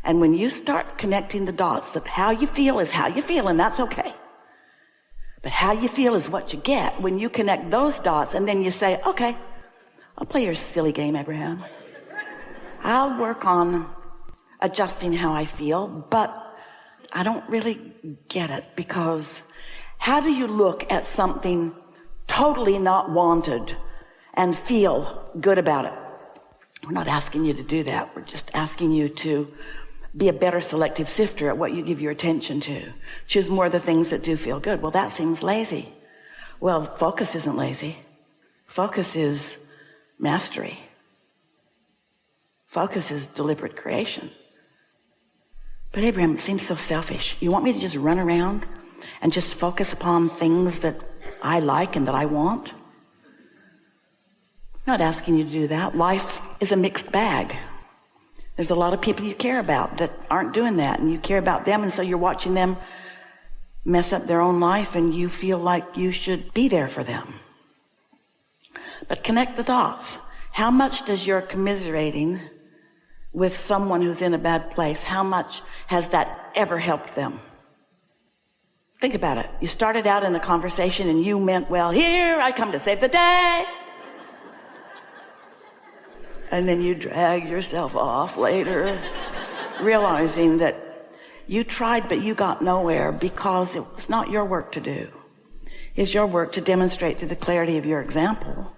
And when you start connecting the dots, that how you feel is how you feel, and that's okay. But how you feel is what you get when you connect those dots, and then you say, okay, I'll play your silly game, Abraham. I'll work on adjusting how I feel, but I don't really get it, because how do you look at something totally not wanted and feel good about it? We're not asking you to do that. We're just asking you to be a better selective sifter at what you give your attention to. Choose more of the things that do feel good. Well, that seems lazy. Well, focus isn't lazy. Focus is mastery. Focus is deliberate creation. But Abraham, it seems so selfish. You want me to just run around and just focus upon things that I like and that I want? I'm not asking you to do that. Life is a mixed bag. There's a lot of people you care about that aren't doing that, and you care about them, and so you're watching them mess up their own life, and you feel like you should be there for them. But connect the dots. How much does your commiserating with someone who's in a bad place, how much has that ever helped them? Think about it. You started out in a conversation and you meant, well, here I come to save the day. And then you drag yourself off later, realizing that you tried, but you got nowhere, because it's not your work to do. It's your work to demonstrate through the clarity of your example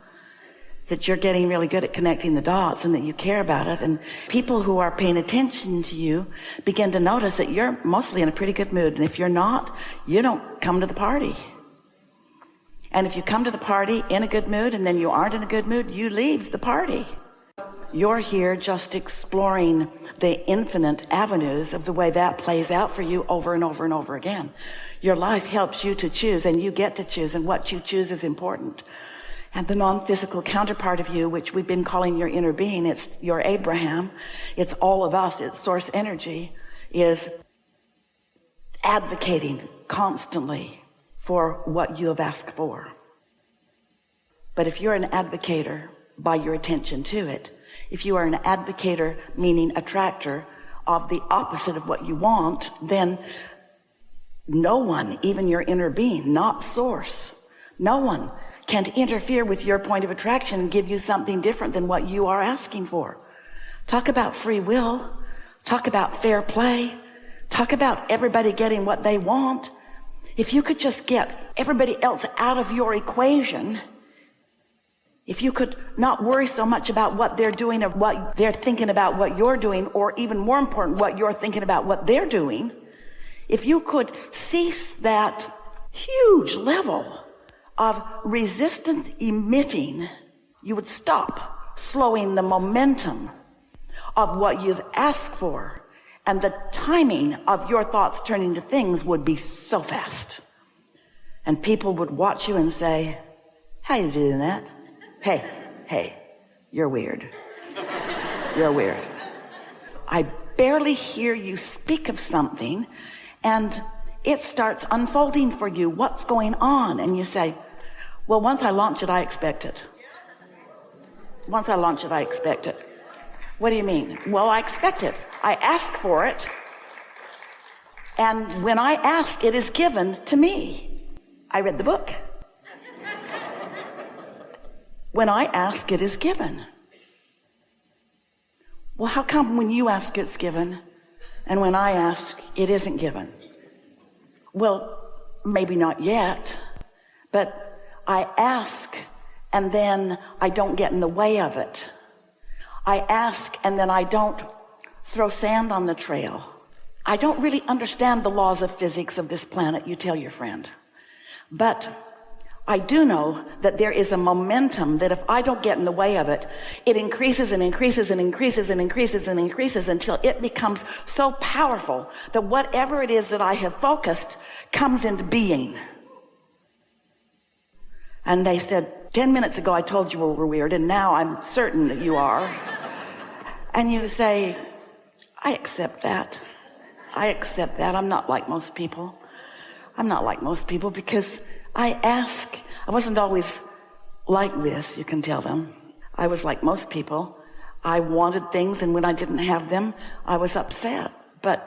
that you're getting really good at connecting the dots and that you care about it. And people who are paying attention to you begin to notice that you're mostly in a pretty good mood. And if you're not, you don't come to the party. And if you come to the party in a good mood and then you aren't in a good mood, you leave the party. You're here just exploring the infinite avenues of the way that plays out for you over and over and over again. Your life helps you to choose, and you get to choose, and what you choose is important. And the non-physical counterpart of you, which we've been calling your inner being, it's your Abraham, it's all of us, it's source energy, is advocating constantly for what you have asked for. But if you're an advocator by your attention to it, if you are an advocator, meaning attractor of the opposite of what you want, then no one, even your inner being, not source, no one can interfere with your point of attraction and give you something different than what you are asking for. Talk about free will. Talk about fair play. Talk about everybody getting what they want. If you could just get everybody else out of your equation, if you could not worry so much about what they're doing or what they're thinking about what you're doing, or even more important, what you're thinking about what they're doing, if you could cease that huge level of resistance emitting, you would stop slowing the momentum of what you've asked for, and the timing of your thoughts turning to things would be so fast. And people would watch you and say, how you doing that? Hey, you're weird. You're weird. I barely hear you speak of something, and it starts unfolding for you. What's going on? And you say, well, once I launch it, I expect it. Once I launch it, I expect it. What do you mean? Well, I expect it. I ask for it. And when I ask, it is given to me. I read the book. When I ask, it is given. Well, how come when you ask, it's given, and when I ask, it isn't given? Well, maybe not yet, but I ask, and then I don't get in the way of it. I ask, and then I don't throw sand on the trail. I don't really understand the laws of physics of this planet, you tell your friend. But I do know that there is a momentum that if I don't get in the way of it, it increases and increases and increases and increases and increases until it becomes so powerful that whatever it is that I have focused comes into being. And they said, 10 minutes ago I told you we were weird, and now I'm certain that you are. And you say, I accept that. I accept that. I'm not like most people. I'm not like most people because I ask. I wasn't always like this, you can tell them. I was like most people. I wanted things, and when I didn't have them, I was upset. But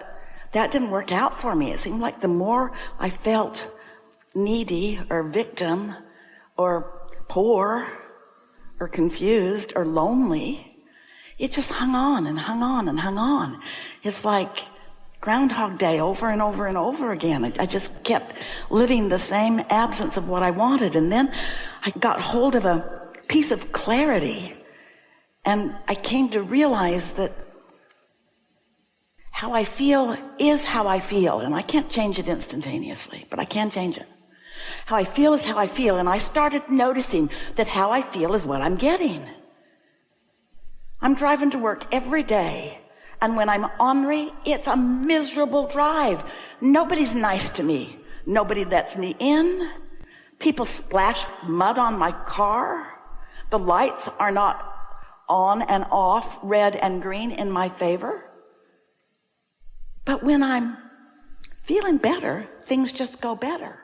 that didn't work out for me. It seemed like the more I felt needy or victim or poor or confused or lonely, it just hung on and hung on and hung on. It's like Groundhog Day over and over and over again. I just kept living the same absence of what I wanted. And then I got hold of a piece of clarity, and I came to realize that how I feel is how I feel, and I can't change it instantaneously, but I can change it. How I feel is how I feel, and I started noticing that how I feel is what I'm getting. I'm driving to work every day, and when I'm ornery, it's a miserable drive. Nobody's nice to me. Nobody lets me in. People splash mud on my car. The lights are not on and off, red and green in my favor. But when I'm feeling better, things just go better.